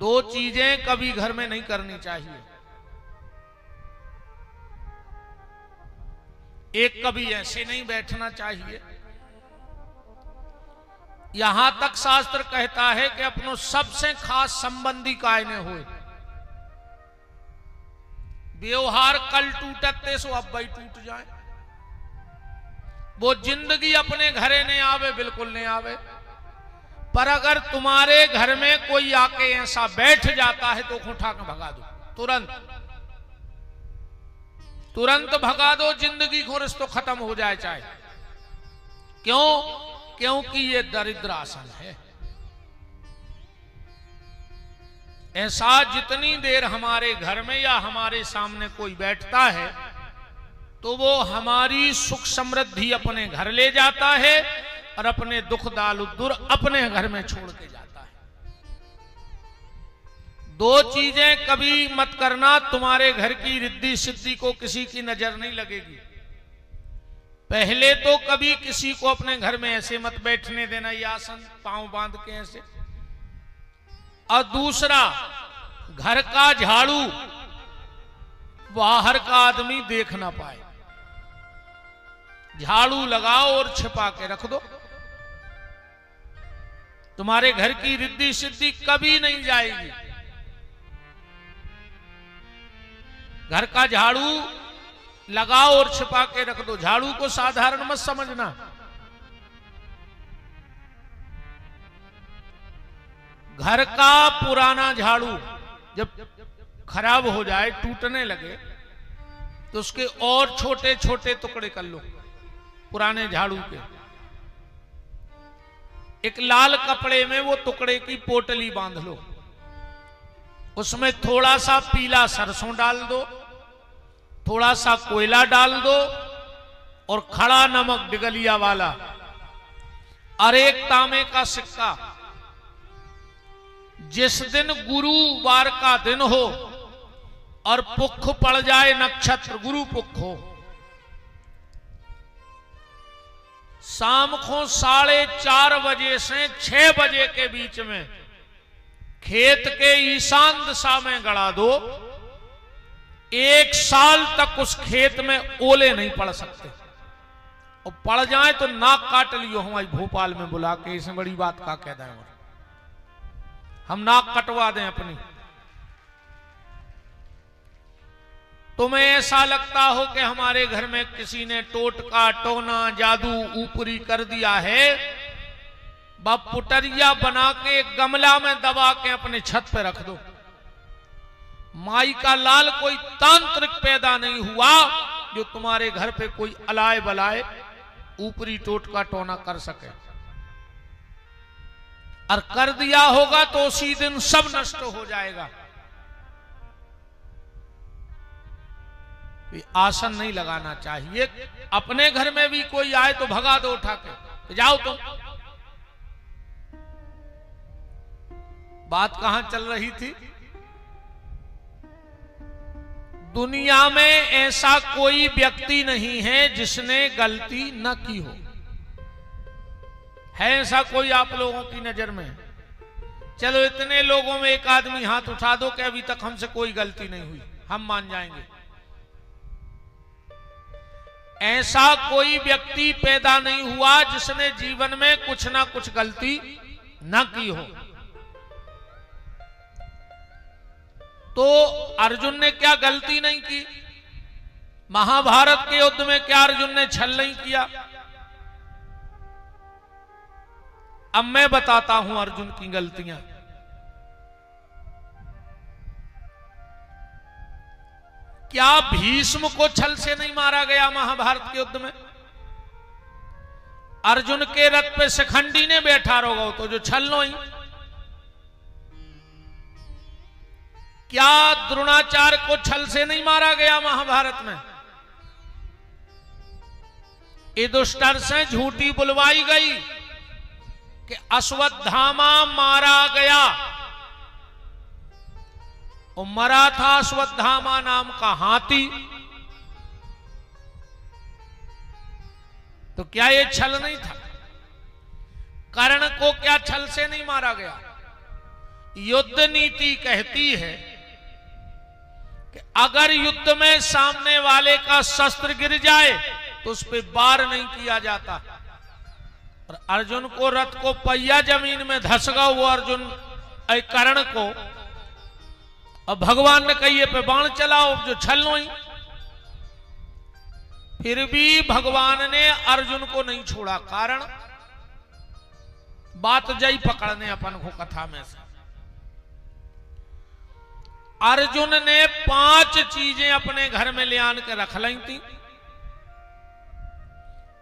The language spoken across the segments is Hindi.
दो चीजें कभी घर में नहीं करनी चाहिए। एक, कभी ऐसे नहीं बैठना चाहिए। यहां तक शास्त्र कहता है कि अपनों सबसे खास संबंधी कायने हुए व्यवहार कल टूटते सो अब भाई टूट जाए। वो जिंदगी अपने घरे नहीं आवे, बिल्कुल नहीं आवे। पर अगर तुम्हारे घर में कोई आके ऐसा बैठ जाता है तो उठा के भगा दो, तुरंत भगा दो। जिंदगी को रिश्तो खत्म हो जाए चाहे। क्यों? क्योंकि ये दरिद्र आसन है। ऐसा जितनी देर हमारे घर में या हमारे सामने कोई बैठता है तो वो हमारी सुख समृद्धि अपने घर ले जाता है और अपने दुख दालुद्दुर अपने घर में छोड़ के जाता है। दो चीजें कभी मत करना, तुम्हारे घर की रिद्धि सिद्धि को किसी की नजर नहीं लगेगी। पहले तो कभी किसी को अपने घर में ऐसे मत बैठने देना, ये आसन पांव बांध के ऐसे। और दूसरा, घर का झाड़ू बाहर का आदमी देख ना पाए। झाड़ू लगाओ और छिपा के रख दो। तुम्हारे घर की रिद्धि सिद्धि कभी नहीं जाएगी। घर का झाड़ू लगाओ और छिपा के रख दो। झाड़ू को साधारण मत समझना। घर का पुराना झाड़ू जब खराब हो जाए, टूटने लगे, तो उसके और छोटे छोटे टुकड़े कर लो पुराने झाड़ू के। एक लाल कपड़े में वो टुकड़े की पोटली बांध लो, उसमें थोड़ा सा पीला सरसों डाल दो, थोड़ा सा कोयला डाल दो और खड़ा नमक डिगलिया वाला और एक तांबे का सिक्का। जिस दिन गुरुवार का दिन हो और पुख पड़ जाए, नक्षत्र गुरु पुख हो, शाम को 4:30 बजे से 6 बजे के बीच में खेत के ईशान दिशा में गड़ा दो। 1 साल तक उस खेत में ओले नहीं पड़ सकते, और पड़ जाए तो नाक काट लियो हमारी भोपाल में बुला के। इसमें बड़ी बात का कह दें, हम नाक कटवा दें अपनी। तुम्हें ऐसा लगता हो कि हमारे घर में किसी ने टोटका टोना जादू ऊपरी कर दिया है, बाप पुटरिया बना के गमला में दबा के अपने छत पे रख दो। माई का लाल कोई तांत्रिक पैदा नहीं हुआ जो तुम्हारे घर पे कोई अलाय बलाय ऊपरी टोटका टोना कर सके। और कर दिया होगा तो उसी दिन सब नष्ट हो जाएगा। आसन नहीं लगाना चाहिए। अपने घर में भी कोई आए तो भगा दो उठा के, जाओ तुम। बात कहां चल रही थी? दुनिया में ऐसा कोई व्यक्ति नहीं है जिसने गलती न की हो। है ऐसा कोई आप लोगों की नजर में? चलो इतने लोगों में एक आदमी हाथ उठा दो कि अभी तक हमसे कोई गलती नहीं हुई, हम मान जाएंगे। ऐसा कोई व्यक्ति पैदा नहीं हुआ जिसने जीवन में कुछ ना कुछ गलती न की हो। तो अर्जुन ने क्या गलती नहीं की? महाभारत के युद्ध में क्या अर्जुन ने छल नहीं किया? अब मैं बताता हूं अर्जुन की गलतियां। क्या भीष्म को छल से नहीं मारा गया महाभारत के युद्ध में? अर्जुन के रथ पे शिखंडी ने बैठा रहो तो जो छल लो ही। क्या द्रोणाचार्य को छल से नहीं मारा गया महाभारत में? युधिष्ठिर से झूठी बुलवाई गई कि अश्वत्थामा मारा गया, और मरा था अश्वत्थामा नाम का हाथी। तो क्या ये छल नहीं था? कर्ण को क्या छल से नहीं मारा गया? युद्ध नीति कहती है कि अगर युद्ध में सामने वाले का शस्त्र गिर जाए तो उस पर वार नहीं किया जाता। और अर्जुन को रथ को पहिया जमीन में धसगा वो अर्जुन कर्ण को, और भगवान ने कहिए पे बाण चलाओ जो छलनो ही, फिर भी भगवान ने अर्जुन को नहीं छोड़ा। कारण बात जई पकड़ने अपन को कथा में से अर्जुन ने 5 चीजें अपने घर में ले आन के रख ली थी,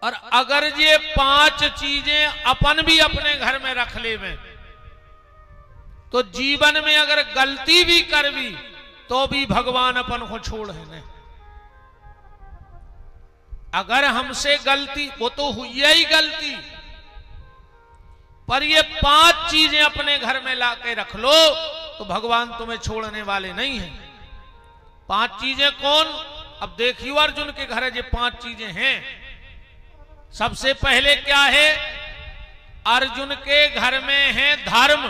और अगर ये 5 चीजें अपन भी अपने घर में रख ले में तो जीवन में अगर गलती भी कर भी तो भी भगवान अपन को छोड़ है नहीं। अगर हमसे गलती, वो तो हुई ही गलती, पर ये 5 चीजें अपने घर में लाके रख लो तो भगवान तुम्हें छोड़ने वाले नहीं हैं। 5 चीजें कौन? अब देखियो अर्जुन के घर ये 5 चीजें हैं। सबसे पहले क्या है? अर्जुन के घर में है धर्म।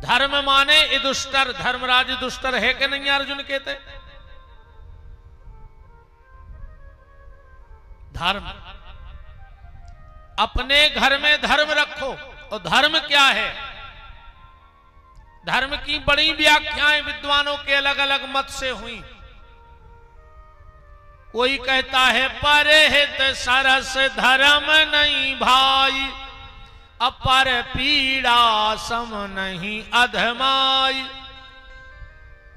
धर्म माने युधिष्ठिर, धर्मराज युधिष्ठिर है कि नहीं अर्जुन कहते? धर्म। अपने घर में धर्म रखो। और धर्म क्या है? धर्म की बड़ी व्याख्याएं विद्वानों के अलग अलग मत से हुई। कोई कहता है परहित सरस धर्म नहीं भाई, अपर पीड़ा सम नहीं अधमाई।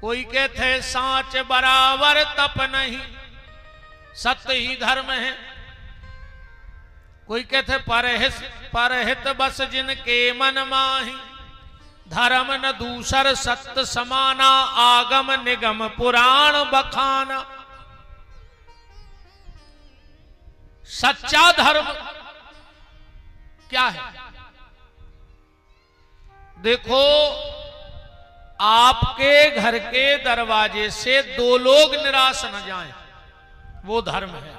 कोई कहते साच बराबर तप नहीं, सत्य ही धर्म है। कोई कहते परहित बस जिनके मन माही, धर्म न दूसर सत्य समाना, आगम निगम पुराण बखाना। सच्चा धर्म क्या है? देखो, आपके घर के दरवाजे से 2 लोग निराश न जाएं, वो धर्म है।